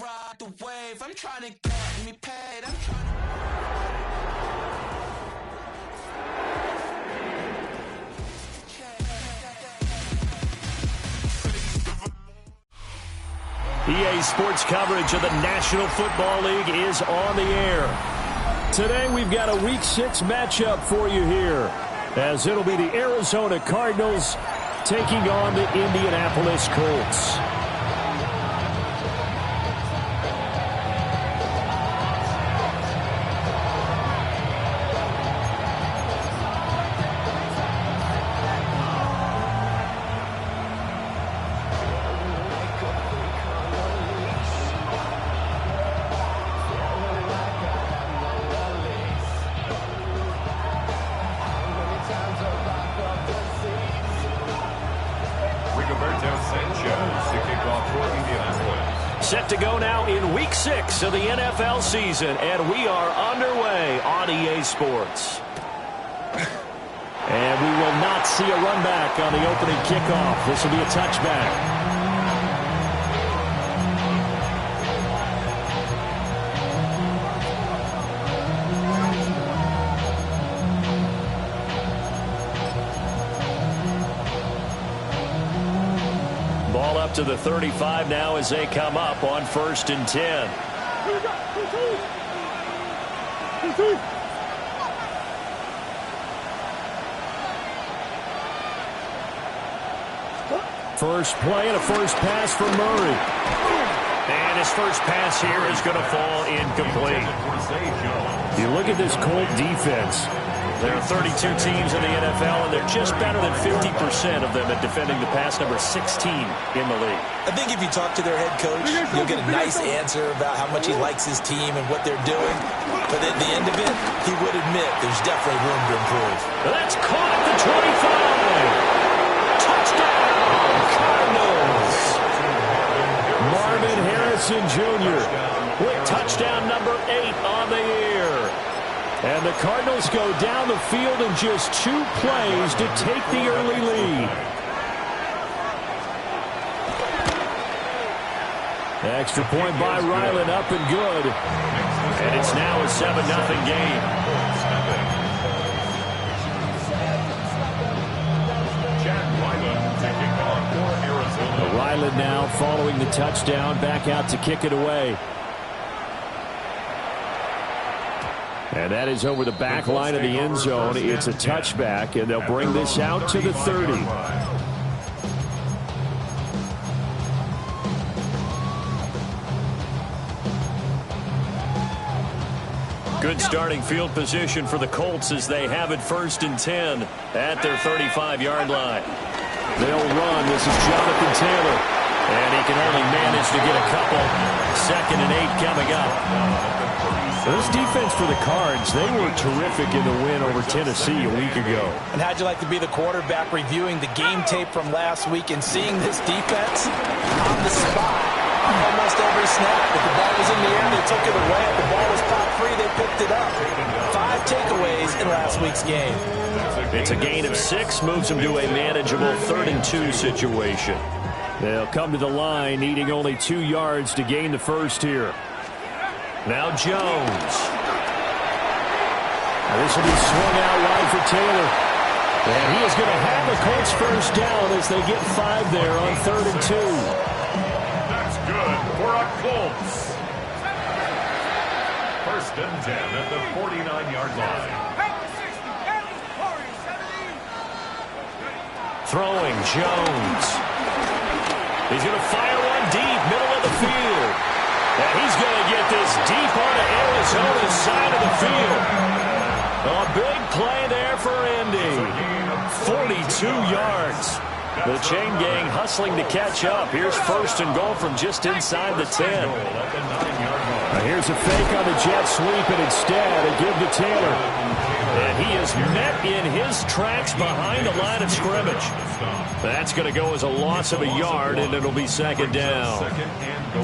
ride the wave. I'm trying to get me paid. I'm trying to... EA Sports coverage of the National Football League is on the air. Today we've got a Week 6 matchup for you here, as it'll be the Arizona Cardinals taking on the Indianapolis Colts. Set to go now in Week 6 of the NFL season, and we are underway on EA Sports. And we will not see a run back on the opening kickoff. This will be a touchback. Ball up to the 35 now as they come up on 1st and 10. First play and a first pass for Murray. And his first pass here is going to fall incomplete. You look at this Colt defense. There are 32 teams in the NFL, and they're just better than 50% of them at defending the pass, number 16 in the league. I think if you talk to their head coach, you'll get a nice answer about how much he likes his team and what they're doing. But at the end of it, he would admit there's definitely room to improve. That's caught at the 25. Touchdown, Cardinals. Marvin Harrison Jr. with touchdown number 8 on the year. And the Cardinals go down the field in just 2 plays to take the early lead. Extra point by Ryland, up and good. And it's now a 7-0 game. Ryland now following the touchdown, back out to kick it away. And that is over the back line of the end zone. It's a touchback, and they'll bring this out to the 30. Good starting field position for the Colts as they have it 1st and 10 at their 35-yard line. They'll run. This is Jonathan Taylor. And he can only manage to get a couple. 2nd and 8 coming up. This defense for the Cards, they were terrific in the win over Tennessee a week ago. And how'd you like to be the quarterback reviewing the game tape from last week and seeing this defense on the spot almost every snap? If the ball was in the air, they took it away. If the ball was caught free, they picked it up. 5 takeaways in last week's game. It's a gain of 6, moves them to a manageable 3rd and 2 situation. They'll come to the line, needing only 2 yards to gain the first here. Now Jones. This will be swung out wide for Taylor. And he is going to have the Colts first down as they get 5 there on 3rd and 2. That's good for our Colts. 1st and 10 at the 49-yard line. Throwing Jones. He's going to fire one deep, middle of the field. And he's going to get this deep onto Arizona's side of the field. A big play there for Indy. 42 yards. The chain gang hustling to catch up. Here's 1st and goal from just inside the 10. Now here's a fake on the jet sweep, and instead a give to Taylor. And he is met in his tracks behind the line of scrimmage. That's going to go as a loss of a yard, and it'll be 2nd down.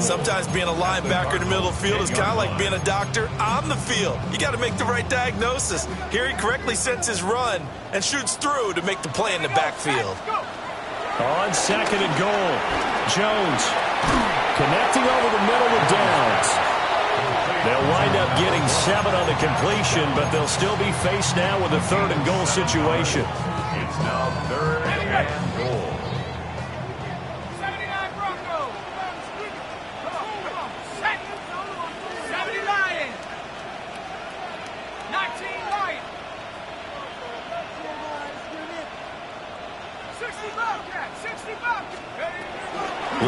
Sometimes being a linebacker in the middle of the field is kind of like being a doctor on the field. You got to make the right diagnosis. Here he correctly sets his run and shoots through to make the play in the backfield. On 2nd and goal, Jones connecting over the middle with Dent. They'll wind up getting 7 on the completion, but they'll still be faced now with a 3rd and goal situation. It's now 3rd and goal. 79 Broncos. Come on. Set. 70 Lions. 19 Lions. 60 Bobcats. 60 Bobcats.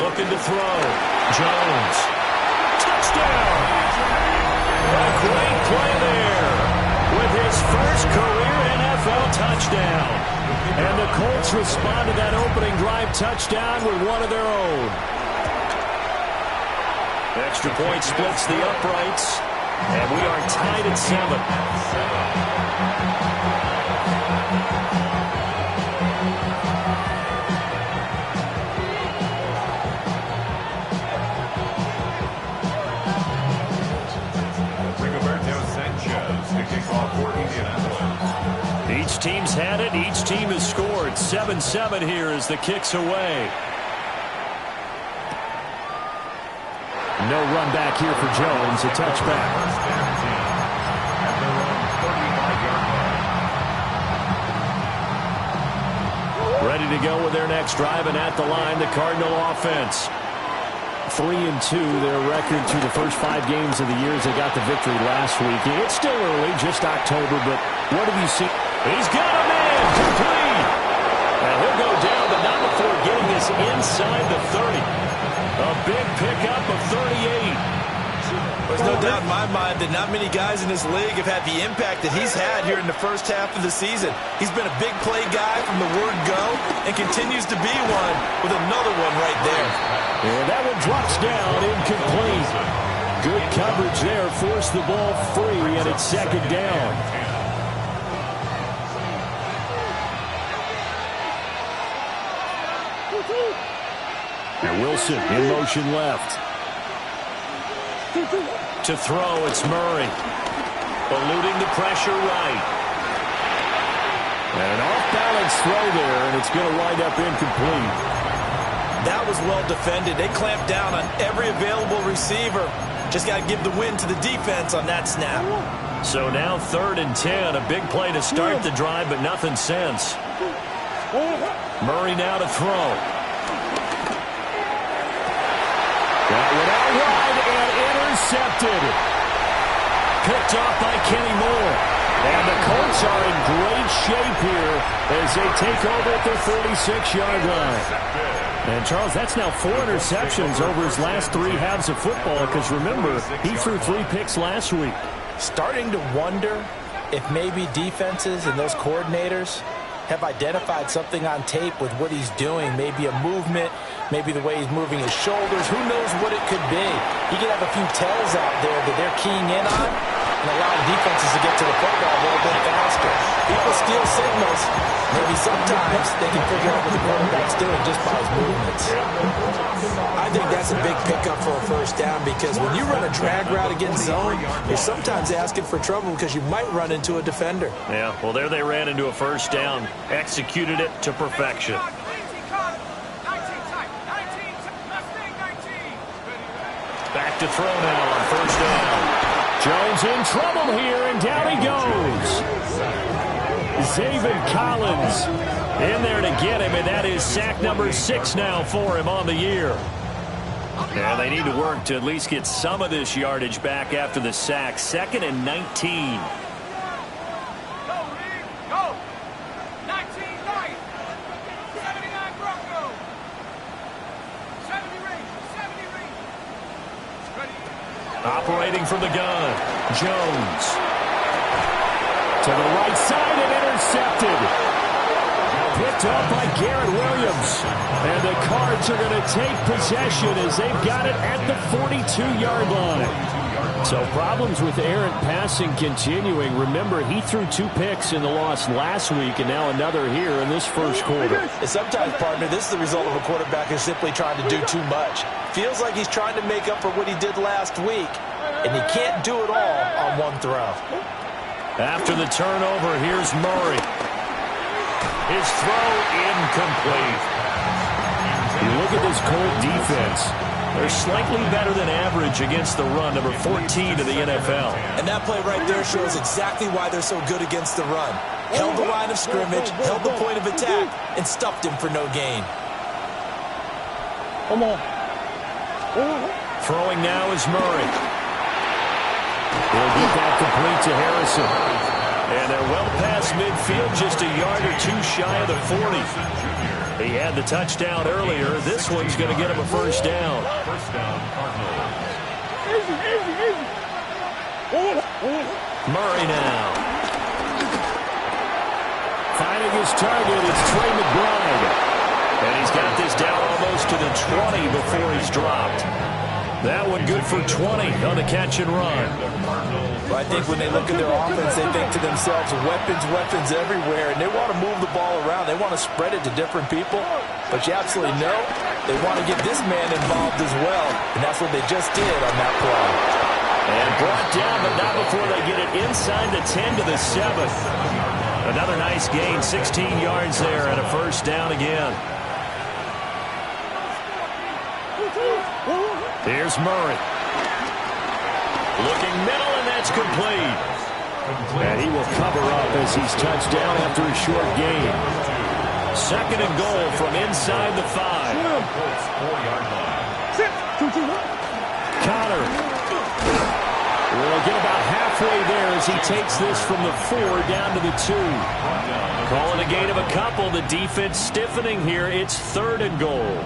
Looking to throw. Jones. Touchdown. A great play there with his first career NFL touchdown. And the Colts respond to that opening drive touchdown with one of their own. Extra point splits the uprights, and we are tied at 7. Each team's had it. Each team has scored. 7-7 here as the kick's away. No run back here for Jones. A touchback. Ready to go with their next drive, and at the line, the Cardinal offense. 3-2, their record through the first 5 games of the year as they got the victory last week. It's still early, just October, but what have you seen? He's got him in, complete. And he'll go down, but not before getting this inside the 30. A big pickup of 38. There's no doubt in my mind that not many guys in this league have had the impact that he's had here in the first half of the season. He's been a big play guy from the word go and continues to be one with another one right there. And that one drops down, incomplete. Good coverage there, forced the ball free, and it's 2nd down. And Wilson in motion left. To throw, it's Murray. Eluding the pressure right. And an off-balance throw there, and it's going to wind up incomplete. That was well defended. They clamped down on every available receiver. Just got to give the win to the defense on that snap. So now 3rd and 10. A big play to start the drive, but nothing since. Murray now to throw. That one out wide and intercepted. Picked off by Kenny Moore. And the Colts are in great shape here as they take over at their 46-yard line. And, Charles, that's now 4 interceptions over his last 3 halves of football because, remember, he threw 3 picks last week. Starting to wonder if maybe defenses and those coordinators have identified something on tape with what he's doing. Maybe a movement, maybe the way he's moving his shoulders. Who knows what it could be? He could have a few tells out there that they're keying in on and allowing defenses to get to the football a little bit faster. People steal signals. Maybe sometimes they can figure out what the quarterback's doing just by his movements. I think that's a big pickup for a first down because when you run a drag route against zone, you're sometimes asking for trouble because you might run into a defender. Yeah, well, there they ran into a first down. Executed it to perfection. Back to throw now on first down. Jones in trouble here, and down he goes. Zaven Collins in there to get him, and that is sack number 6 now for him on the year. Yeah, they need to work to at least get some of this yardage back after the sack. 2nd and 19. Operating from the gun, Jones. To the right side and intercepted. Picked up by Garrett Williams. And the Cards are going to take possession as they've got it at the 42-yard line. So problems with errant passing continuing. Remember, he threw 2 picks in the loss last week and now another here in this first quarter. And sometimes, partner, this is the result of a quarterback who's simply trying to do too much. Feels like he's trying to make up for what he did last week, and he can't do it all on one throw. After the turnover, here's Murray. His throw incomplete. You look at this Colt defense. They're slightly better than average against the run, number 14 to the NFL. And that play right there shows exactly why they're so good against the run. Held the line of scrimmage, held the point of attack, and stuffed him for no gain. Come on. Throwing now is Murray. He'll get that complete to Harrison. And they're well past midfield, just a yard or two shy of the 40. He had the touchdown earlier. This one's going to get him a first down. Murray now. Finding his target, it's Trey McBride. And he's got this down almost to the 20 before he's dropped. That one good for 20 on the catch and run. Well, I think when they look at their offense, they think to themselves, weapons everywhere, and they want to move the ball around. They want to spread it to different people, but you absolutely know they want to get this man involved as well, and that's what they just did on that play. And brought down, but not before they get it inside the 10 to the 7. Another nice gain, 16 yards there, and a first down again. Here's Murray. Looking middle, and that's complete. And he will cover up as he's touched down after a short gain. Second and goal from inside the 5. Connor will get about halfway there as he takes this from the 4 down to the 2. Calling a gain of a couple. The defense stiffening here. It's third and goal.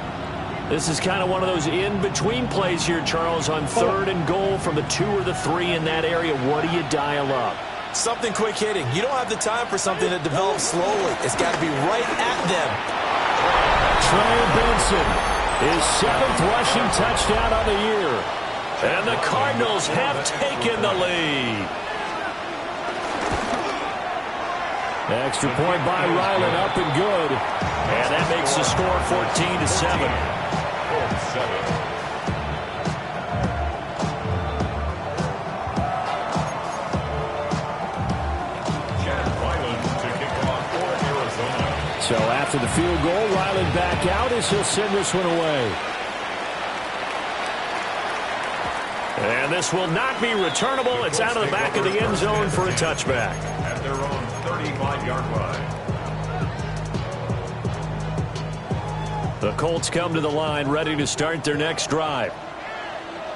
This is kind of one of those in-between plays here, Charles, on third and goal from the 2 or the 3 in that area. What do you dial up? Something quick hitting. You don't have the time for something that develops slowly. It's got to be right at them. Trey Benson, his 7th rushing touchdown on the year. And the Cardinals have taken the lead. Extra point by Ryland, up and good. And that makes the score 14-7. So after the field goal, Ryland back out as he'll send this one away. And this will not be returnable. It's out of the back of the end zone for a touchback. At their own 35-yard line. The Colts come to the line ready to start their next drive.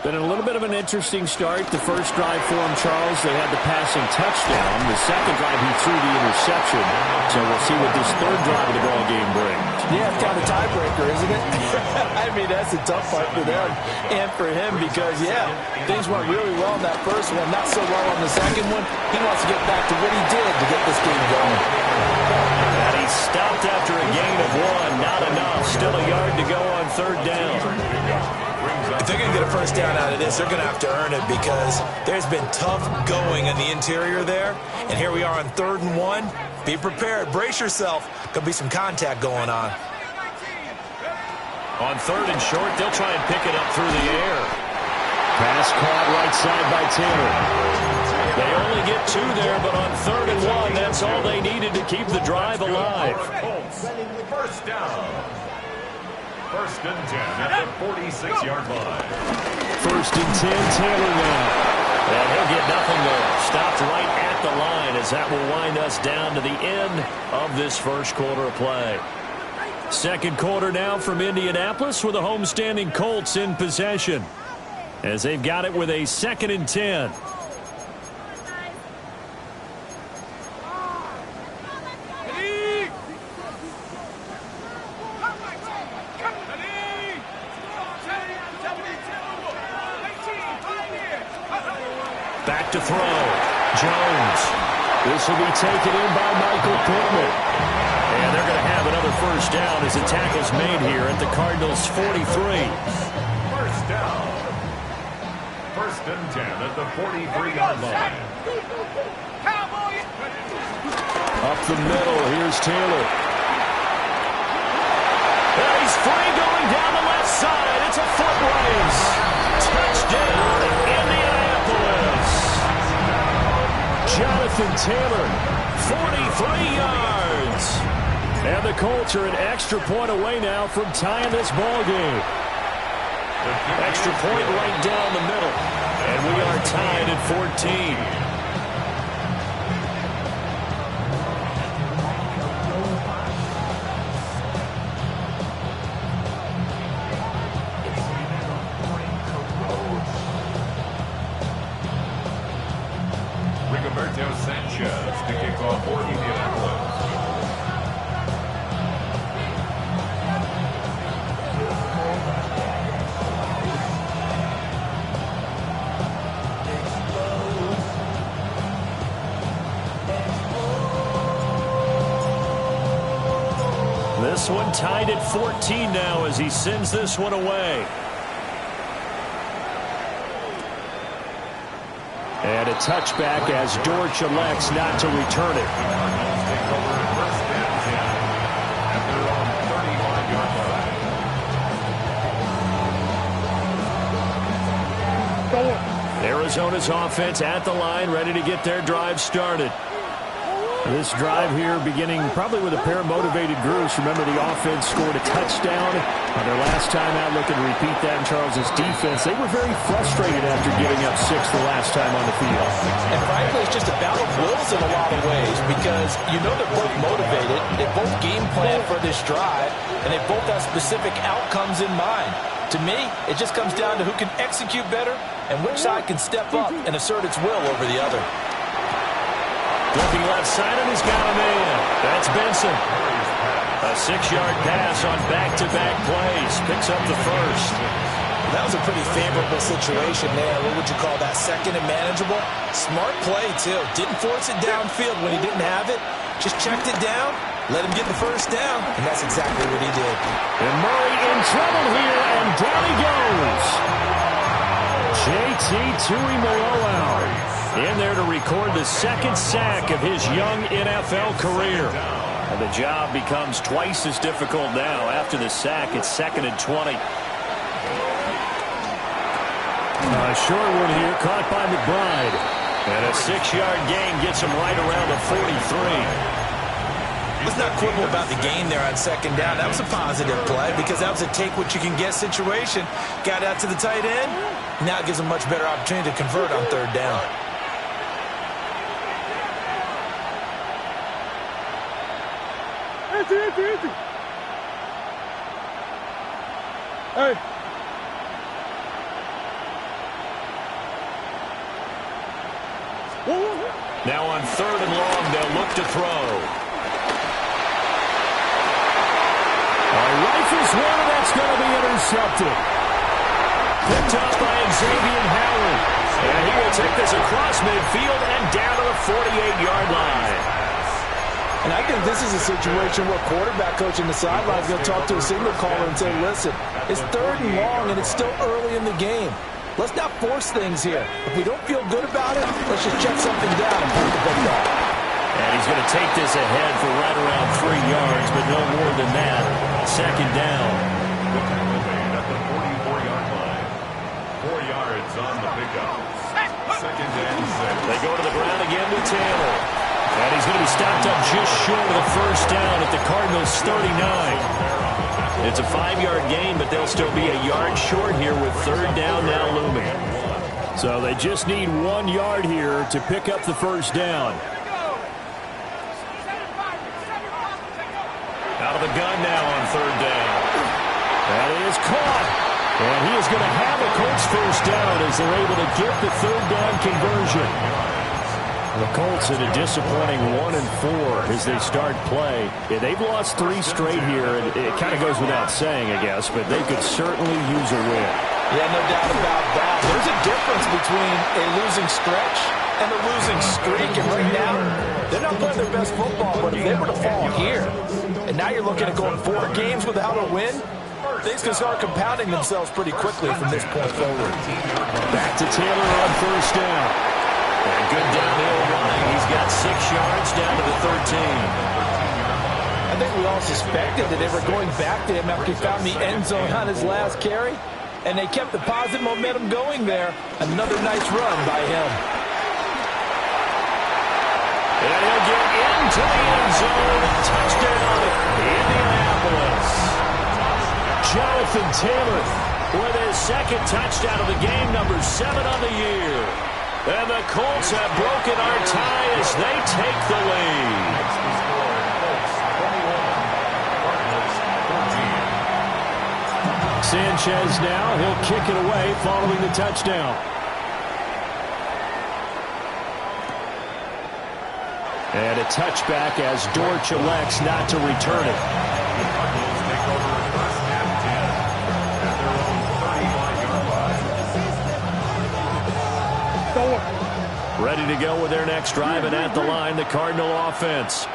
Been a little bit of an interesting start. The first drive for him, Charles, they had the passing touchdown. The second drive, he threw the interception. So we'll see what this third drive of the ball game brings. Yeah, it's kind of a tiebreaker, isn't it? I mean, that's a tough part for them and for him because, yeah, things went really well in that first one, not so well on the second one. He wants to get back to what he did to get this game going. And he stopped after a gain of 1. Not enough. Still a yard to go on third down. If they're going to get a first down out of this, they're going to have to earn it because there's been tough going in the interior there. And here we are on 3rd and 1. Be prepared. Brace yourself. Could be some contact going on. On 3rd and short, they'll try and pick it up through the air. Pass caught right side by Taylor. They only get 2 there, but on 3rd and 1, that's all they needed to keep the drive alive. First down. 1st and 10 at the 46-yard line. 1st and 10, Taylor now. And he'll get nothing there. Stopped right at the line as that will wind us down to the end of this first quarter of play. Second quarter now from Indianapolis with the homestanding Colts in possession as they've got it with a 2nd and 10. Back to throw. Jones. This will be taken in by Michael Pittman. And they're going to have another first down as the tackle's made here at the Cardinals' 43. First down. 1st and 10 at the 43-yard line. Up the middle. Here's Taylor. And he's free going down the left side. It's a foot race. Touchdown, Indianapolis. Jonathan Taylor, 43 yards. And the Colts are an extra point away now from tying this ball game. Extra point right down the middle. And we are tied at 14. Rigoberto Sanchez to kick off for Indianapolis. This one tied at 14 now as he sends this one away. And a touchback as Dortch elects not to return it. Arizona's offense at the line, ready to get their drive started. This drive here beginning probably with a pair of motivated groups. Remember, the offense scored a touchdown on their last time out. Looking to repeat that in Charles's defense. They were very frustrated after giving up 6 the last time on the field. And frankly, it's just a battle of wills in a lot of ways because you know they're both motivated. They both game plan for this drive, and they both have specific outcomes in mind. To me, it just comes down to who can execute better and which side can step up and assert its will over the other. Looking left side, and he's got a man. That's Benson. A 6-yard pass on back-to-back plays. Picks up the first. That was a pretty favorable situation there. What would you call that? Second and manageable? Smart play, too. Didn't force it downfield when he didn't have it. Just checked it down, let him get the first down, and that's exactly what he did. And Murray in trouble here, and down he goes. J.T. Tuimoloau in there to record the second sack of his young NFL career. And the job becomes twice as difficult now. After the sack, it's 2nd and 20. A short one here, caught by McBride. And a 6-yard gain gets him right around the 43. Let's not quibble about the gain there on 2nd down. That was a positive play because that was a take-what-you-can-get situation. Got out to the tight end. Now it gives him a much better opportunity to convert on 3rd down. Hey. Now on 3rd and long, they'll look to throw. Rifles one, that's going to be intercepted. Picked up by Xavier Howard. And he will take this across midfield and down to the 48-yard line. And I think this is a situation where quarterback coach in the sideline is going to talk to a signal caller and say, listen, it's 3rd and long and it's still early in the game. Let's not force things here. If we don't feel good about it, let's just check something down and put the ball back. And he's going to take this ahead for right around 3 yards, but no more than that. 2nd down. The tackle made at the 44-yard line. 4 yards on the pickup. 2nd and 6. They go to the ground again with Taylor. And he's going to be stopped up just short of the first down at the Cardinals' 39. It's a 5-yard gain, but they'll still be a yard short here with 3rd down now looming. So they just need 1 yard here to pick up the first down. Out of the gun now on 3rd down. That is caught. And he is going to have a Colts first down as they're able to get the 3rd down conversion. The Colts in a disappointing 1-4 as they start play. Yeah, they've lost 3 straight here, and it kind of goes without saying, I guess, but they could certainly use a win. Yeah, no doubt about that. There's a difference between a losing stretch and a losing streak, and right now, they're not playing their best football, but if they were to fall here, and now you're looking at going 4 games without a win, things can start compounding themselves pretty quickly from this point forward. Back to Taylor on first down. And good downhill running. He's got 6 yards down to the 13. I think we all suspected that they were going back to him after he found the end zone on his last carry, and they kept the positive momentum going there. Another nice run by him. And he'll get into the end zone. Touchdown, Indianapolis. Jonathan Taylor with his second touchdown of the game, number 7 on the year. And the Colts have broken our tie as they take the lead. Sanchez now, he'll kick it away following the touchdown. And a touchback as Dortch elects not to return it. Ready to go with their next drive, and at the line, the Cardinal offense.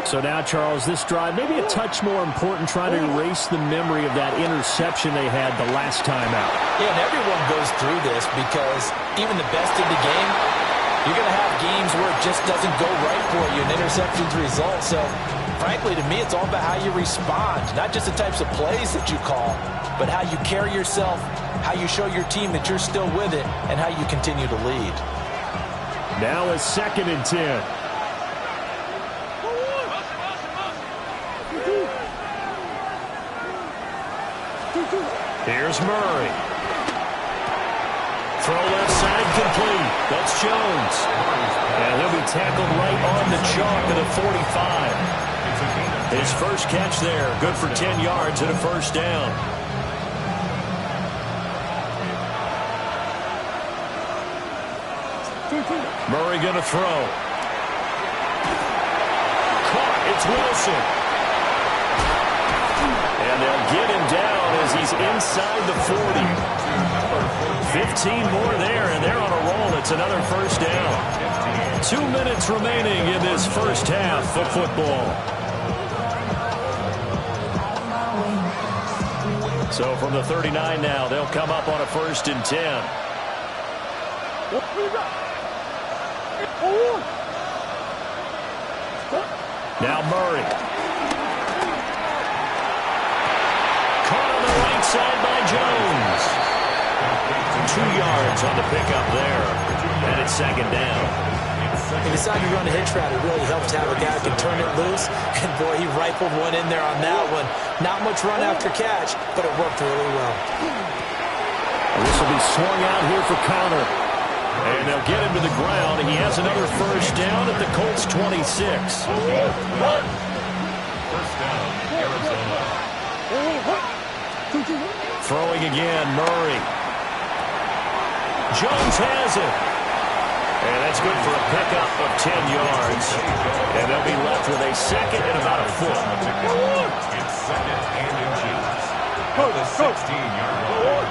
So now, Charles, this drive maybe a touch more important, trying to erase the memory of that interception they had the last time out. Yeah, and everyone goes through this because even the best in the game, you're going to have games where it just doesn't go right for you, and interceptions result. So, frankly, to me, it's all about how you respond, not just the types of plays that you call, but how you carry yourself, how you show your team that you're still with it, and how you continue to lead. Now a 2nd and 10. Here's Murray. Throw left side complete. That's Jones. And he'll be tackled right on the chalk of the 45. His first catch there, good for 10 yards and a first down. Murray going to throw. Caught. It's Wilson. And they'll get him down as he's inside the 40. 15 more there, and they're on a roll. It's another first down. 2 minutes remaining in this first half of football. So from the 39 now, they'll come up on a 1st and 10. Now Murray. Caught on the right side by Jones. 2 yards on the pickup there. And it's 2nd down. He decided to run a hitch route. It really helps to have a guy who can turn it loose. And, boy, he rifled one in there on that one. Not much run after catch, but it worked really well. This will be swung out here for counter. And they'll get him to the ground. He has another first down at the Colts 26. First down, Arizona. Throwing again, Murray. Jones has it. And that's good for a pickup of 10 yards. And they'll be left with a 2nd and about a foot. It's 2nd and inches. The 16-yard line.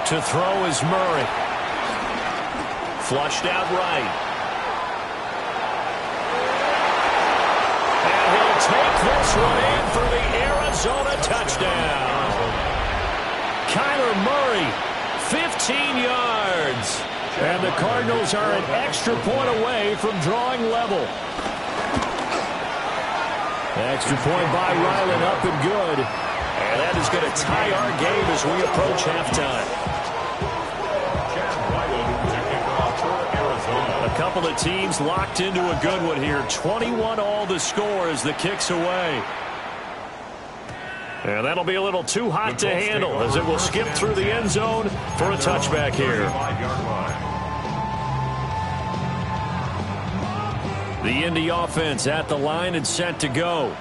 To throw is Murray. Flushed out right. And he'll take this one in for the Arizona touchdown. Kyler Murray, 15 yards. And the Cardinals are an extra point away from drawing level. Extra point by Ryland, up and good. And that is going to tie our game as we approach halftime. A couple of teams locked into a good one here. 21 all the score as the kick's away. And that'll be a little too hot to handle as it will skip through the end zone for a touchback here. The Indy offense at the line and set to go.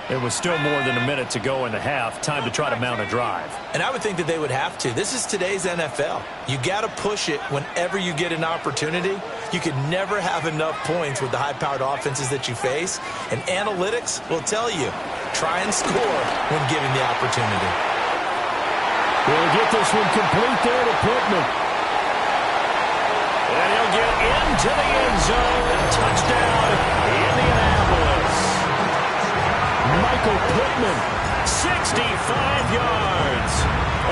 It was still more than a minute to go in the half. Time to try to mount a drive. And I would think that they would have to. This is today's NFL. You got to push it whenever you get an opportunity. You could never have enough points with the high-powered offenses that you face. And analytics will tell you, try and score when given the opportunity. We'll get this one complete there to Pittman. And he'll get into the end zone. Touchdown, Indianapolis. Michael Pittman, 65 yards.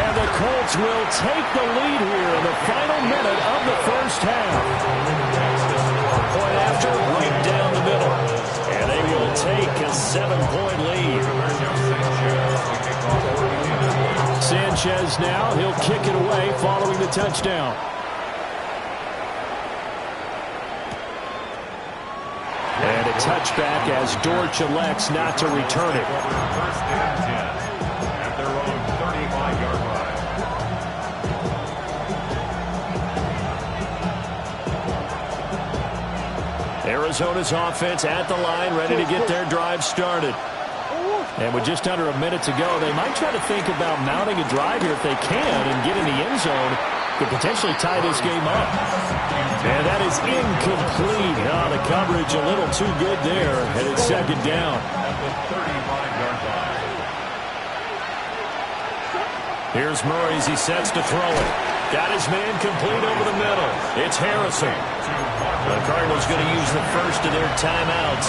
And the Colts will take the lead here in the final minute of the first half. Point after, right down the middle. And they will take a 7-point lead. Sanchez now, he'll kick it away following the touchdown. And a touchback as Dortch elects not to return it. First and 10 at their own Arizona's offense at the line, ready to get their drive started. And with just under a minute to go, they might try to think about mounting a drive here if they can and get in the end zone to potentially tie this game up. And that is incomplete. Oh, the coverage a little too good there, and it's second down. Here's Murray as he sets to throw it. Got his man complete over the middle. It's Harrison. The Cardinals going to use the first of their timeouts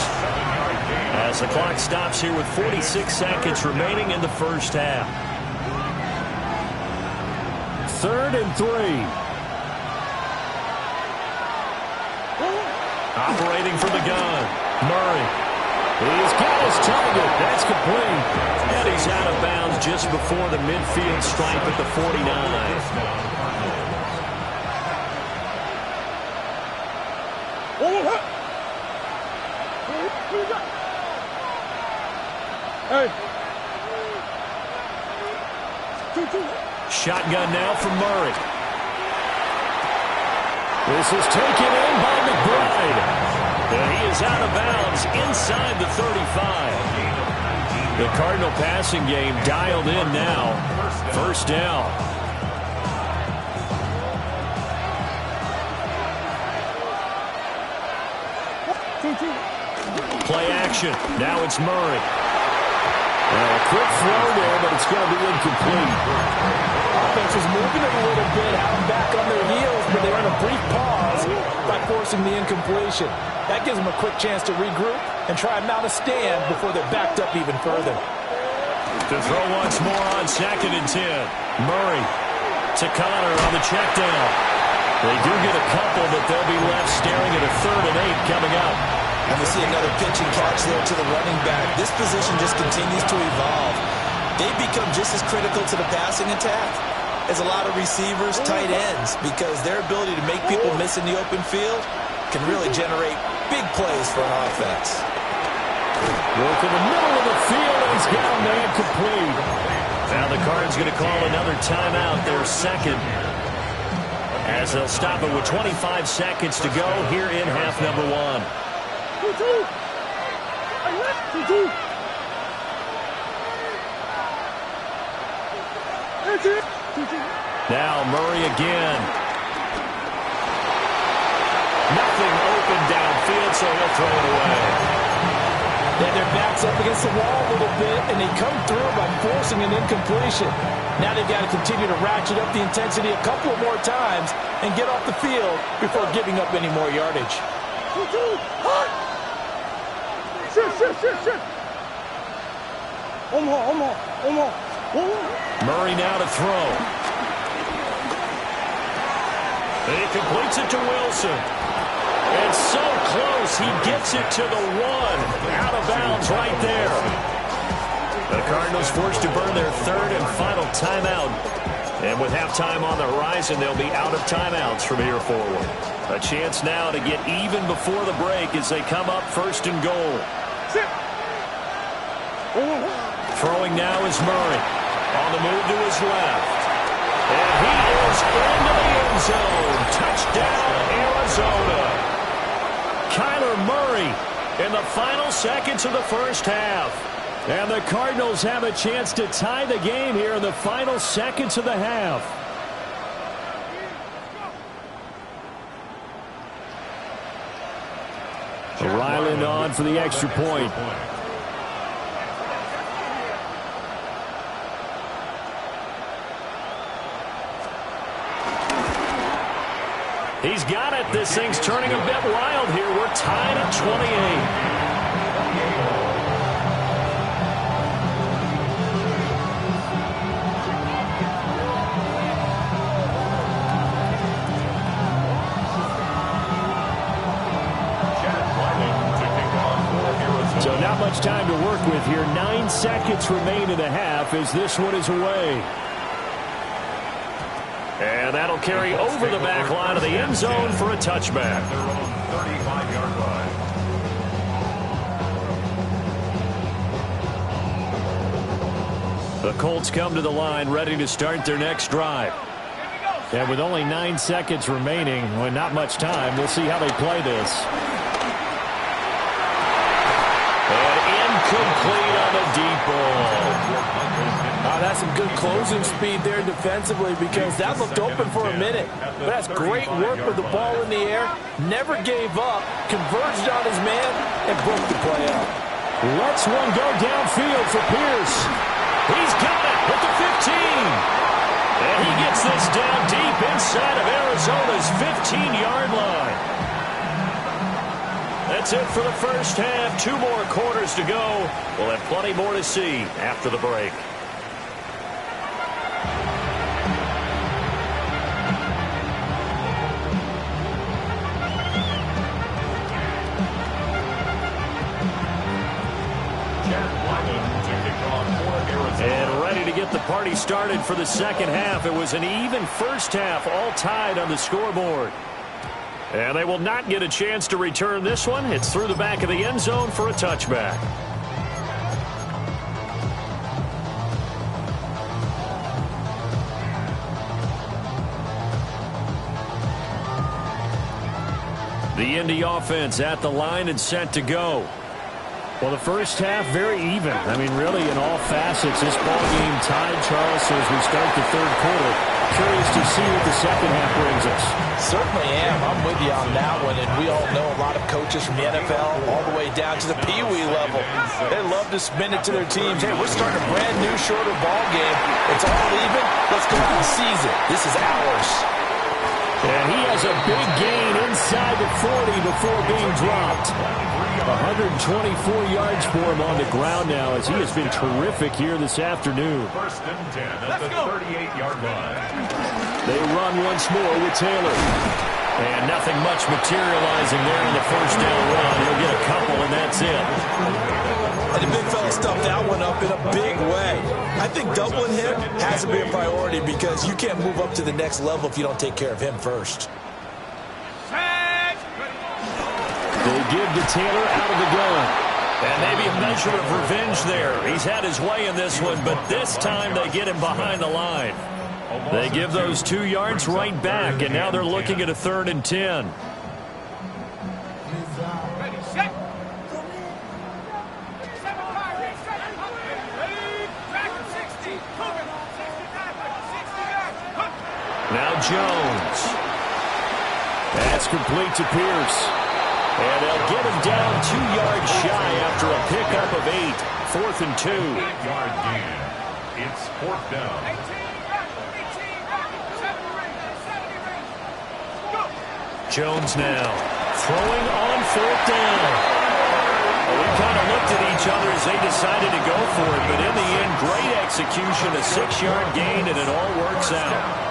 as the clock stops here with 46 seconds remaining in the first half. 3rd and 3. Operating from the gun. Murray. He's got his target. That's complete. And he's out of bounds just before the midfield stripe at the 49. Shotgun now from Murray. This is taken in by McBride. And he is out of bounds inside the 35. The Cardinal passing game dialed in now. First down. Play action. Now it's Murray. A quick throw there, but it's going to be incomplete. Offense was moving it a little bit, having back on their heels, but they earned a brief pause by forcing the incompletion. That gives them a quick chance to regroup and try and mount a stand before they're backed up even further. To throw once more on 2nd and 10. Murray to Connor on the check down. They do get a couple, but they'll be left staring at a 3rd and 8 coming up. And we see another pitch and catch there to the running back. This position just continues to evolve. They become just as critical to the passing attack as a lot of receivers, tight ends, because their ability to make people miss in the open field can really generate big plays for an offense. Work in the middle of the field, and he's got a man complete. Now the Cards going to call another timeout, their second, as they'll stop it with 25 seconds to go here in half number 1. Now Murray again. Nothing open downfield, so he'll throw it away. And their backs up against the wall a little bit, and they come through by forcing an incompletion. Now they've got to continue to ratchet up the intensity a couple more times and get off the field before giving up any more yardage. Murray now to throw. And he completes it to Wilson. And so close, he gets it to the 1. Out of bounds right there. The Cardinals forced to burn their 3rd and final timeout. And with halftime on the horizon, they'll be out of timeouts from here forward. A chance now to get even before the break as they come up 1st and goal. Throwing now is Murray. On the move to his left. And he is into the end zone. Touchdown, Arizona. Kyler Murray in the final seconds of the first half. And the Cardinals have a chance to tie the game here in the final seconds of the half. Ryland on for the extra point. He's got it. This thing's turning a bit wild here. We're tied at 28. So not much time to work with here. 9 seconds remain in the half as this one is away. And that'll carry over the back line of the end zone for a touchback. 35-yard line. The Colts come to the line ready to start their next drive. And with only 9 seconds remaining, well, not much time, we'll see how they play this. Incomplete on the deep ball. That's some good closing speed there defensively because that looked open for a minute. But that's great work with the ball in the air. Never gave up, converged on his man, and broke the play up. Lets one go downfield for Pierce. He's got it at the 15. And he gets this down deep inside of Arizona's 15-yard line. That's it for the first half. 2 more quarters to go. We'll have plenty more to see after the break. And ready to get the party started for the second half. It was an even first half, all tied on the scoreboard. And they will not get a chance to return this one. It's through the back of the end zone for a touchback. The Indy offense at the line and set to go. Well, the first half, very even. I mean, really, in all facets, this ball game tied, Charles, so as we start the third quarter. Curious to see what the second half brings us. Certainly am. I'm with you on that one, and we all know a lot of coaches from the NFL all the way down to the Pee-wee level. They love to spin it to their teams. Hey, we're starting a brand new, shorter ball game. It's all even. Let's go out and seize it. This is ours. And he has a big gain inside the 40 before being dropped. 124 yards for him on the ground now as he has been terrific here this afternoon. First and 10 at the 38-yard line. They run once more with Taylor. And nothing much materializing there in the first down run. He'll get a couple, and that's it. And the big fella stuffed that one up in a big way. I think doubling him has to be a priority because you can't move up to the next level if you don't take care of him first. They give to Taylor out of the gun. And maybe a measure of revenge there. He's had his way in this one, but this time they get him behind the line. They give those 2 yards right back, and now they're looking at a 3rd and 10. Now Jones. That's complete to Pierce. And they'll get him down 2 yards shy after a pickup of 8. 4th and 2. 8-yard gain. It's 4th down. Jones now throwing on 4th down. Well, we kind of looked at each other as they decided to go for it, but in the end, great execution, a 6-yard gain, and it all works out.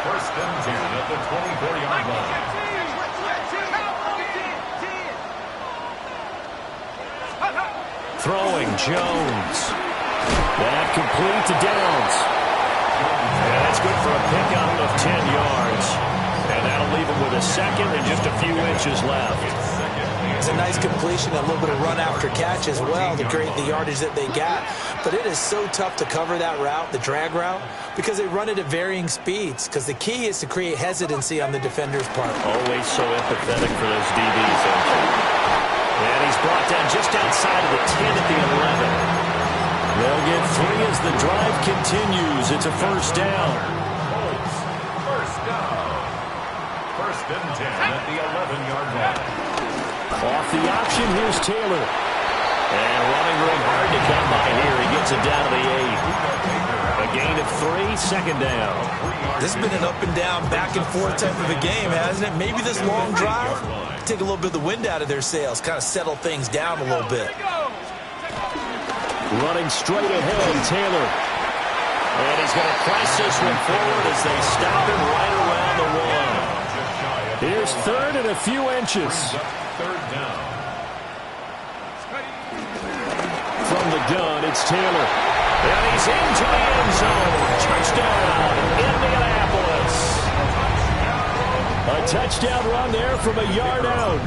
First and 10 at the 24-yard line. Throwing Jones. That complete to Downs. And that's good for a pickup of 10 yards. And that'll leave him with a second and just a few inches left. It's a nice completion, a little bit of run after catch as well to create the yardage that they got. But it is so tough to cover that route, the drag route, because they run it at varying speeds. Because the key is to create hesitancy on the defender's part. Always so empathetic for those DBs, aren't you? And he's brought down just outside of the 10 at the 11. They'll get 3 as the drive continues. It's a first down. First down. First and 10 at the 11-yard line. Off the option, here's Taylor. And running room hard to come by here. He gets it down to the 8. A gain of 3, second down. This has been an up and down, back and forth type of a game, hasn't it? Maybe this long drive take a little bit of the wind out of their sails, kind of settle things down a little bit. Running straight ahead, Taylor. And he's going to press this one forward as they stop him right around the 1. Here's 3rd and a few inches. Third down. From the gun, it's Taylor. And he's into the end zone. Touchdown, Indianapolis. A touchdown run there from a yard out.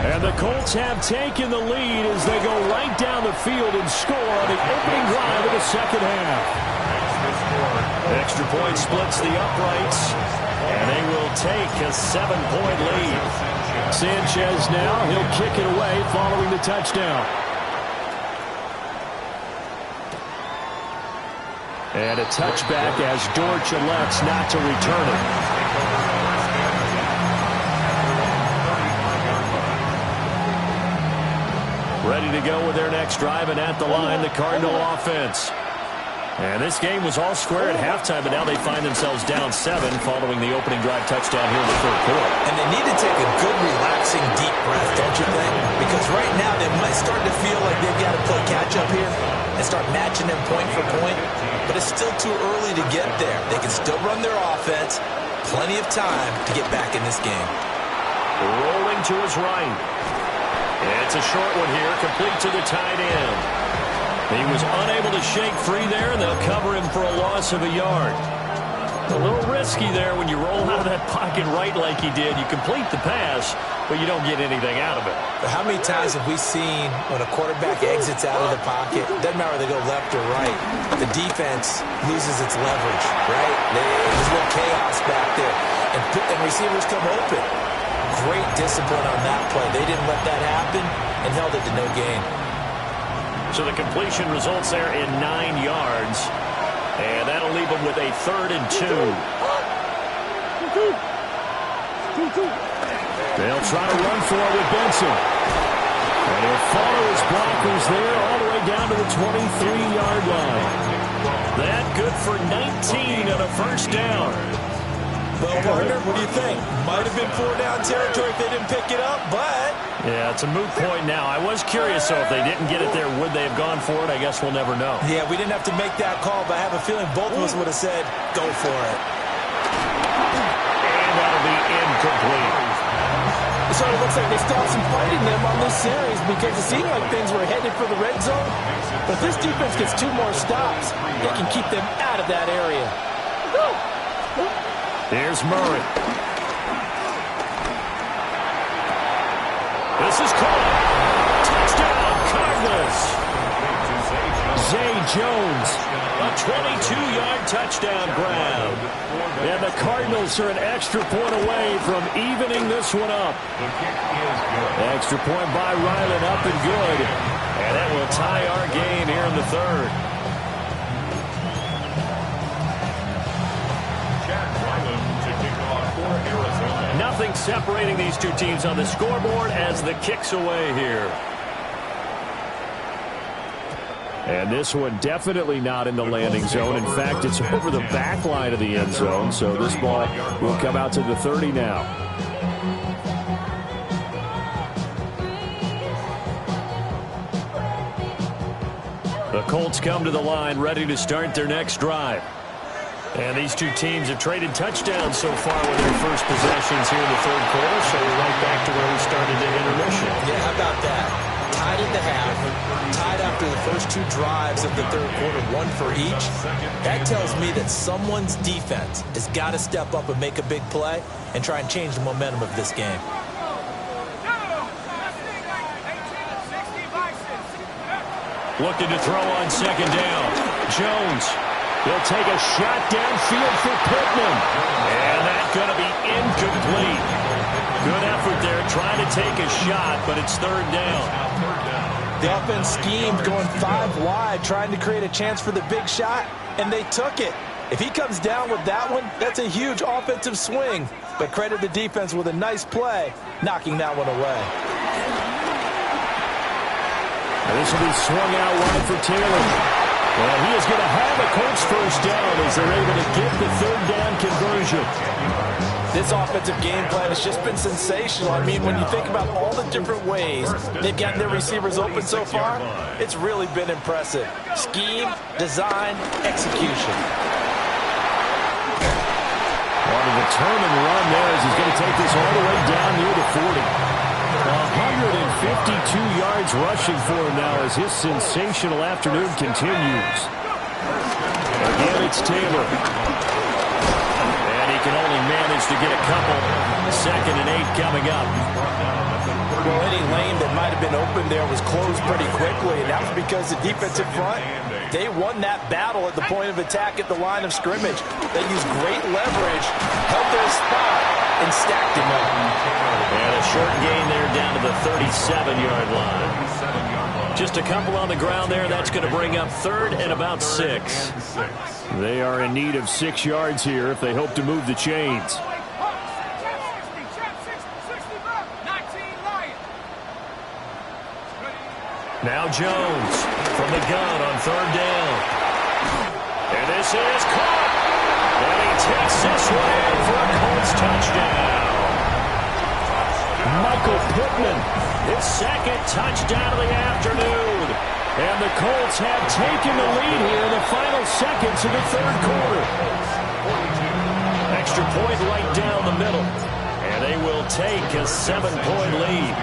And the Colts have taken the lead as they go right down the field and score on the opening drive of the second half. Extra point splits the uprights, and they will take a 7-point lead. Sanchez now, he'll kick it away following the touchdown. And a touchback as Dortch elects not to return it. Ready to go with their next drive, and at the line, the Cardinal offense. And this game was all square at halftime, but now they find themselves down 7 following the opening drive touchdown here in the third quarter. And they need to take a good, relaxing, deep breath, don't you think? Because right now they might start to feel like they've got to play catch-up here and start matching them point for point. But it's still too early to get there. They can still run their offense. Plenty of time to get back in this game. Rolling to his right. It's a short one here, complete to the tight end. He was unable to shake free there, and they'll cover him for a loss of a yard. A little risky there when you roll out of that pocket right like he did. You complete the pass, but you don't get anything out of it. But how many times have we seen when a quarterback exits out of the pocket, doesn't matter whether they go left or right, the defense loses its leverage, right? There's a little chaos back there, and receivers come open. Great discipline on that play. They didn't let that happen and held it to no gain. So the completion results there in 9 yards. And that'll leave them with a 3rd and 2. They'll try to run for it with Benson. And he'll follow his blockers there all the way down to the 23-yard line. That good for 19 on a first down. Well, partner, what do you think? Might have been 4-down territory if they didn't pick it up, but... Yeah, it's a moot point now. I was curious, so if they didn't get it there, would they have gone for it? I guess we'll never know. Yeah, we didn't have to make that call, but I have a feeling both of us would have said, go for it. And that'll be incomplete. So it looks like they still have some fight in them on this series because it seemed like things were headed for the red zone. But if this defense gets 2 more stops, they can keep them out of that area. Here's Murray. This is caught. Touchdown, Cardinals. Zay Jones, a 22-yard touchdown grab. And the Cardinals are an extra point away from evening this one up. Extra point by Ryland, up and good. And that will tie our game here in the 3rd. Nothing separating these two teams on the scoreboard as the kick's away here. And this one definitely not in the landing zone. In fact, it's over the back line of the end zone. So this ball will come out to the 30 now. The Colts come to the line ready to start their next drive. And these two teams have traded touchdowns so far with their first possessions here in the 3rd quarter, so we're right back to where we started the intermission. Yeah, how about that? Tied at the half, tied after the first 2 drives of the 3rd quarter, 1 for each. That tells me that someone's defense has got to step up and make a big play and try and change the momentum of this game. Looking to throw on 2nd down. Jones. He'll take a shot downfield for Pittman. And that's going to be incomplete. Good effort there trying to take a shot, but it's 3rd down. The offense schemed going 5 wide, trying to create a chance for the big shot, and they took it. If he comes down with that one, that's a huge offensive swing. But credit the defense with a nice play, knocking that one away. And this will be swung out wide for Taylor. Well, he is going to have a Colts first down as they're able to get the 3rd down conversion. This offensive game plan has just been sensational. I mean, when you think about all the different ways they've gotten their receivers open so far, it's really been impressive. Scheme, design, execution. On a determined run there as he's going to take this all the way down near the 40. 152 yards rushing for him now as his sensational afternoon continues. Again, it's Taylor. And he can only manage to get a couple. 2nd and 8 coming up. Well, any lane that might have been open there was closed pretty quickly, and that was because the defensive front, they won that battle at the point of attack at the line of scrimmage. They used great leverage, held their spot, and stacked him up. And a short gain there down to the 37-yard line. Just a couple on the ground there. That's going to bring up third and about 6. They are in need of 6 yards here if they hope to move the chains. Now Jones from the gun on third down. And this is caught. And he takes this one in for a Colts touchdown. Michael Pittman, his second touchdown of the afternoon. And the Colts have taken the lead here in the final seconds of the third quarter. Extra point right down the middle. And they will take a 7-point lead.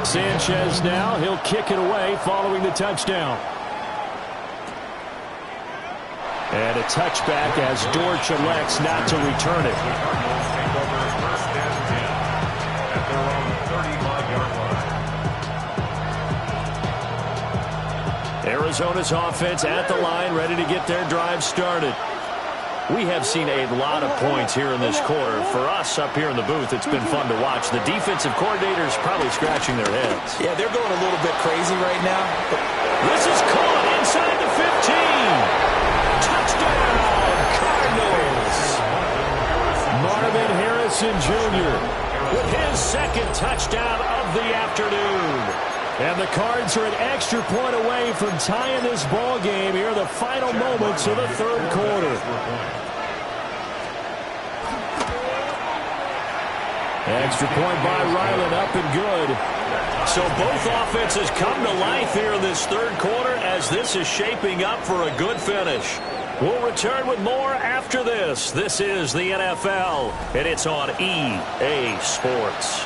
Sanchez now, he'll kick it away following the touchdown. And a touchback as Dortch elects not to return it. Arizona's offense at the line, ready to get their drive started. We have seen a lot of points here in this quarter. For us up here in the booth, it's been fun to watch. The defensive coordinators probably scratching their heads. Yeah, they're going a little bit crazy right now. This is caught inside the 15. Touchdown, Cardinals. Marvin Harrison Jr. with his second touchdown of the afternoon. And the Cards are an extra point away from tying this ball game here in the final moments of the third quarter. Extra point by Ryland, up and good. So both offenses come to life here in this third quarter as this is shaping up for a good finish. We'll return with more after this. This is the NFL, and it's on EA Sports.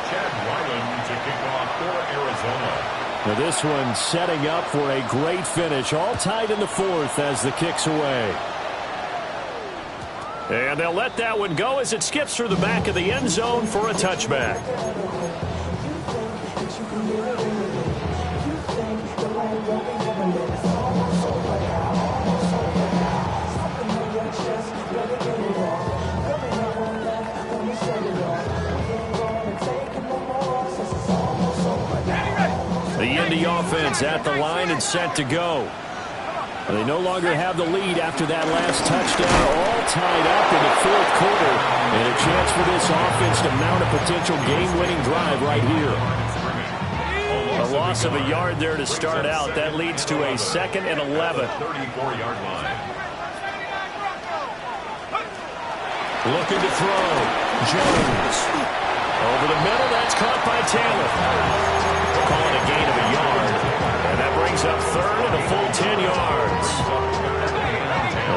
Chad Ryland to kick off for Arizona. Now this one setting up for a great finish. All tied in the fourth as the kick's away. And they'll let that one go as it skips through the back of the end zone for a touchback. The Indy offense at the line and set to go. They no longer have the lead after that last touchdown, all tied up in the fourth quarter. And a chance for this offense to mount a potential game-winning drive right here. A loss of a yard there to start out. That leads to a 2nd and 11. 34-yard line. Looking to throw. Jones. Over the middle, that's caught by Taylor. Calling a gain of a yard. And that brings up third and a full 10 yards.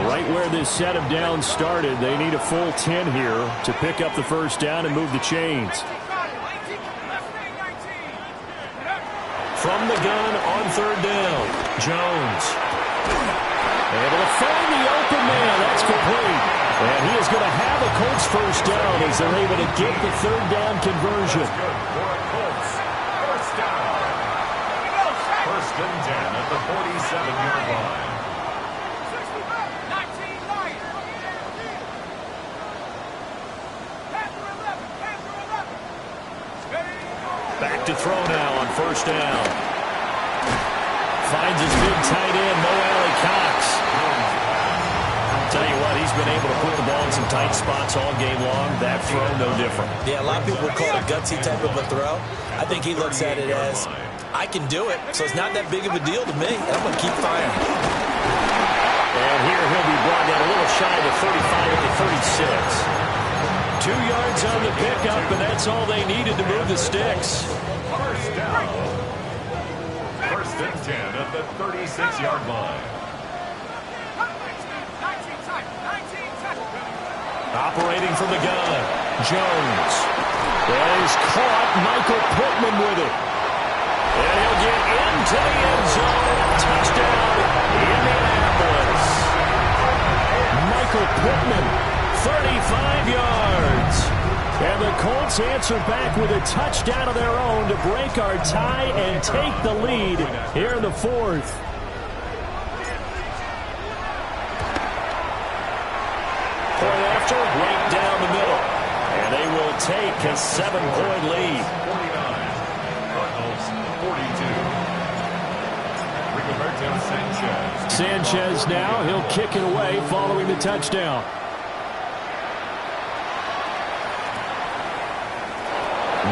Right where this set of downs started, they need a full 10 here to pick up the first down and move the chains. From the gun on third down, Jones. Able to find the open man. That's complete. And he is going to have a Colts first down as they're able to get the third down conversion. First down. First and 10 at the 47-yard line. Back to throw now on first down. Finds his big tight end, Mo Alley-Cox. Tell you what, he's been able to put the ball in some tight spots all game long. That throw, no different. Yeah, a lot of people call it a gutsy type of a throw. I think he looks at it as, I can do it, so it's not that big of a deal to me. I'm going to keep firing. And here he'll be brought down a little shy of the 35 at the 36. 2 yards on the pickup, and that's all they needed to move the sticks. First down. First and 10 at the 36-yard line. Operating from the gun, Jones. That is caught, Michael Pittman with it. And he'll get into the end zone. Touchdown, Indianapolis. Michael Pittman, 35 yards. and the Colts answer back with a touchdown of their own to break our tie and take the lead here in the fourth. Point after, right down the middle. And they will take a 7-point lead. 49. Cardinals 42. Rigoberto Sanchez. Sanchez now, he'll kick it away following the touchdown.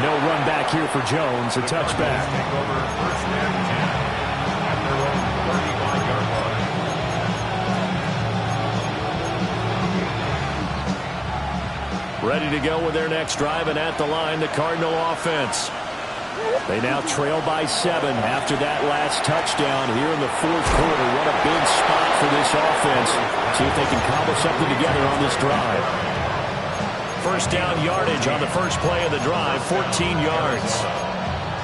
No run back here for Jones, a touchback. Take over first and 10 at their own 35-yard line. Ready to go with their next drive, and at the line, the Cardinal offense. They now trail by 7 after that last touchdown here in the fourth quarter. What a big spot for this offense. See if they can cobble something together on this drive. First down yardage on the first play of the drive, 14 yards.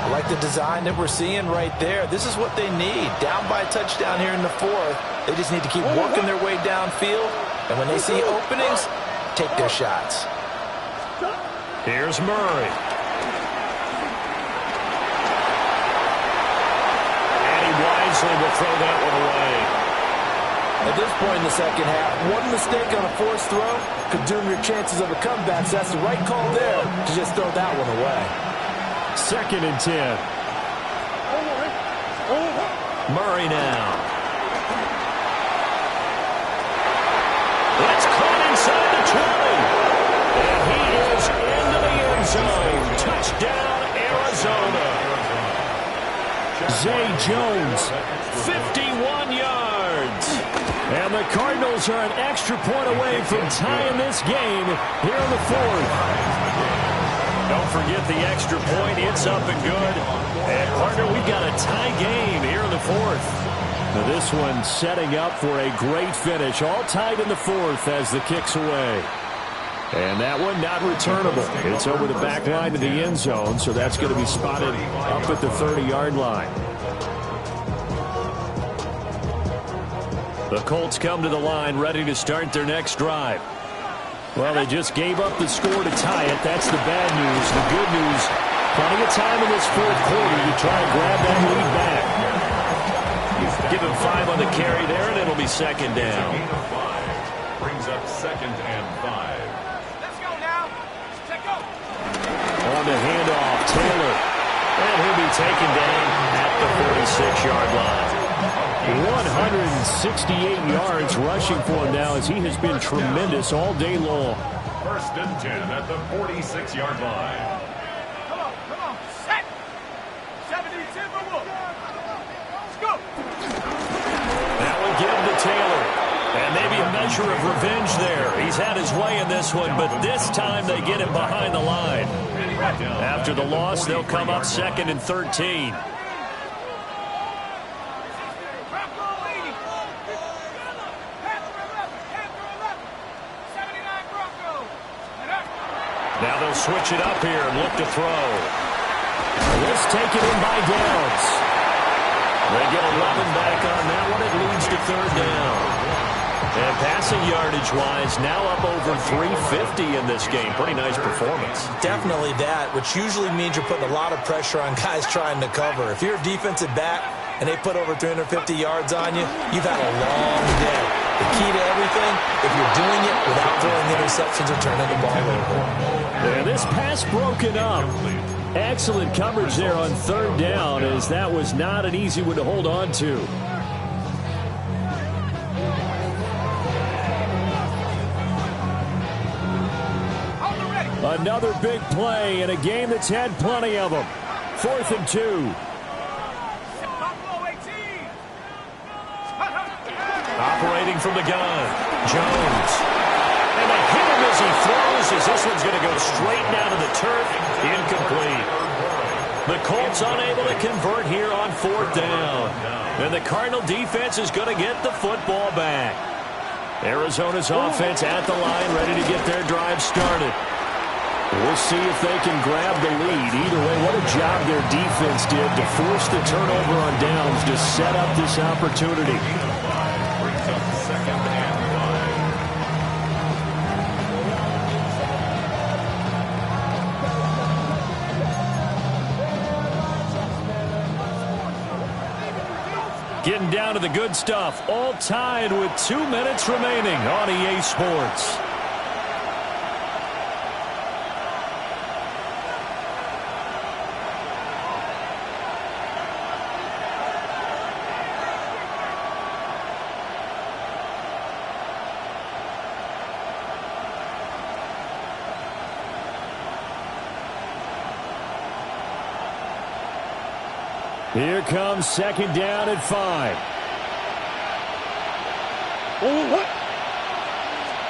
I like the design that we're seeing right there. This is what they need. Down by a touchdown here in the fourth. They just need to keep working their way downfield. And when they see openings, take their shots. Here's Murray. And he wisely will throw that one away. At this point in the second half, one mistake on a forced throw could doom your chances of a comeback. So that's the right call there to just throw that one away. Second and 10. Murray now. It's caught inside the 20. And he is into the end zone. Touchdown, Arizona. Zay Jones, 51 yards. And the Cardinals are an extra point away from tying this game here in the fourth. Don't forget the extra point. It's up and good. And, partner, we've got a tie game here in the fourth. Now this one setting up for a great finish. All tied in the fourth as the kick's away. And that one not returnable. It's over the back line to the end zone, so that's going to be spotted up at the 30-yard line. The Colts come to the line ready to start their next drive. Well, they just gave up the score to tie it. That's the bad news. The good news, plenty of time in this fourth quarter to try and grab that lead back. Give him 5 on the carry there, and it'll be second down. Brings up second and 5. Let's go now. Let's go. On the handoff, Taylor. And he'll be taken down at the 46-yard line. 168 yards rushing for him now as he has been tremendous all day long. First and 10 at the 46-yard line. Come on. Set. 70 Timberwolves. Let's go. That will give to Taylor. And maybe a measure of revenge there. He's had his way in this one, but this time they get him behind the line. After the loss, they'll come up second and 13. Now they'll switch it up here and look to throw. Let's take it in by Downs. They get 11 back on that one. It leads to third down. And passing yardage-wise, now up over 350 in this game. Pretty nice performance. Definitely that, which usually means you're putting a lot of pressure on guys trying to cover. If you're a defensive back and they put over 350 yards on you, you've had a long day. The key to everything, if you're doing it without throwing interceptions or turning the ball over. And this pass broken up. Excellent coverage there on third down, as that was not an easy one to hold on to. Another big play in a game that's had plenty of them. 4th and 2. Operating from the gun, Jones. And they hit him as he throws, as this one's going to go straight down to the turf. Incomplete. The Colts unable to convert here on 4th down. And the Cardinal defense is going to get the football back. Arizona's offense at the line, ready to get their drive started. We'll see if they can grab the lead. Either way, what a job their defense did to force the turnover on downs to set up this opportunity. Getting down to the good stuff. All tied with 2 minutes remaining on EA Sports. Here comes second down at 5.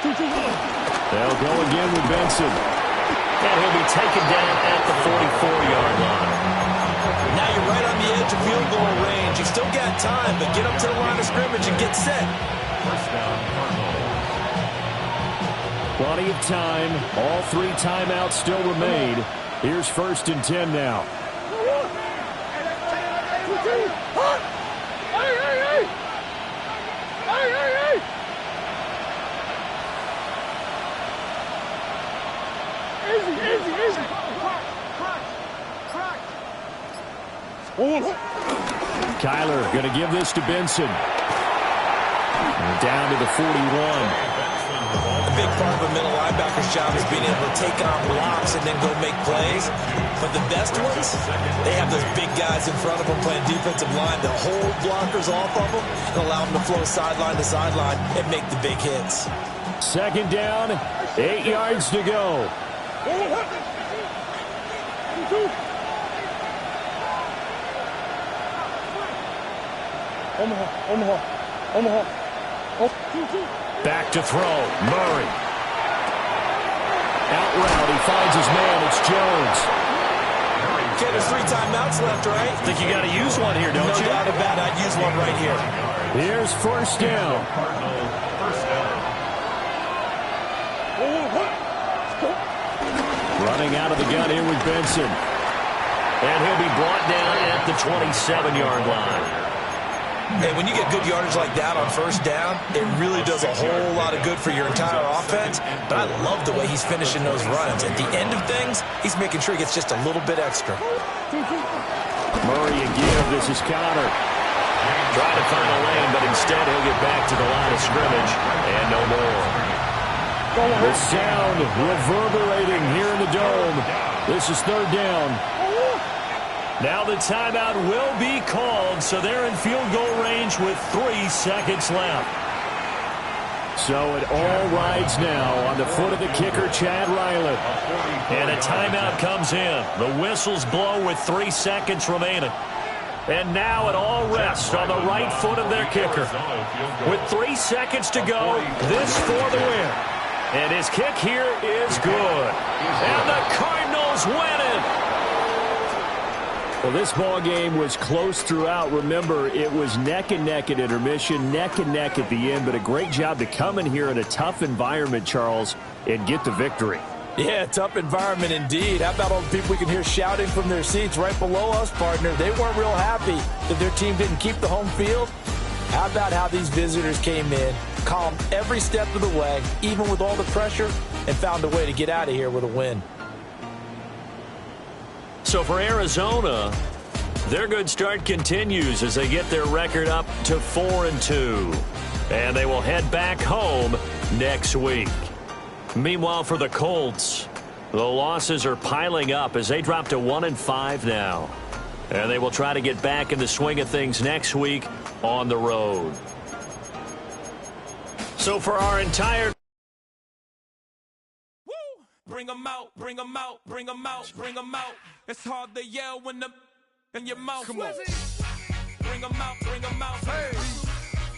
They'll go again with Benson. And he'll be taken down at the 44-yard line. Now you're right on the edge of field goal range. You've still got time, but get up to the line of scrimmage and get set. First down, Cardinals. Plenty of time. All 3 timeouts still remain. Here's 1st and 10 now. Kyler going to give this to Benson. And down to the 41. A big part of a middle linebacker's job is being able to take on blocks and then go make plays. But the best ones, they have those big guys in front of them playing defensive line that hold blockers off of them and allow them to flow sideline to sideline and make the big hits. Second down, 8 yards to go. Back to throw. Murray. Out route. He finds his man. It's Jones. Okay, there's 3 timeouts left, right? Think you got to use one here, don't you? No doubt about it. I'd use one right here. Here's first down. Cardinals, first down. Running out of the gun here with Benson. And he'll be brought down at the 27-yard line. And when you get good yardage like that on first down, it really does a whole lot of good for your entire offense. But I love the way he's finishing those runs. At the end of things, he's making sure he gets just a little bit extra. Murray again. This is Connor. Trying to find a lane, but instead he'll get back to the line of scrimmage. And no more. The sound reverberating here in the dome. This is third down. Now the timeout will be called, so they're in field goal range with 3 seconds left. So it all rides now on the foot of the kicker, Chad Ryland. And a timeout comes in. The whistles blow with 3 seconds remaining. And now it all rests on the right foot of their kicker. With 3 seconds to go, this for the win. And his kick here is good. And the Cardinals win it. Well, this ball game was close throughout. Remember, it was neck and neck at intermission, neck and neck at the end, but a great job to come in here in a tough environment, Charles, and get the victory. Yeah, tough environment indeed. How about all the people we can hear shouting from their seats right below us, partner? They weren't real happy that their team didn't keep the home field. How about how these visitors came in, calmed every step of the way, even with all the pressure, and found a way to get out of here with a win. So for Arizona, their good start continues as they get their record up to 4-2. And they will head back home next week. Meanwhile, for the Colts, the losses are piling up as they drop to 1-5 now. And they will try to get back in the swing of things next week on the road. So for our entire... Bring 'em out, bring 'em out, bring 'em out, bring 'em out. It's hard to yell when the in your mouth. Come on. Bring 'em out, bring 'em out. Hey.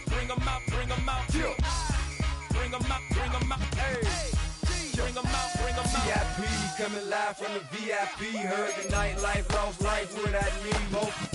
Bring 'em out, bring 'em out. Yeah. Bring 'em out, bring 'em out. Hey. Bring 'em out, bring 'em out. VIP coming live from the VIP. Heard the nightlife, lost life, what I need. Most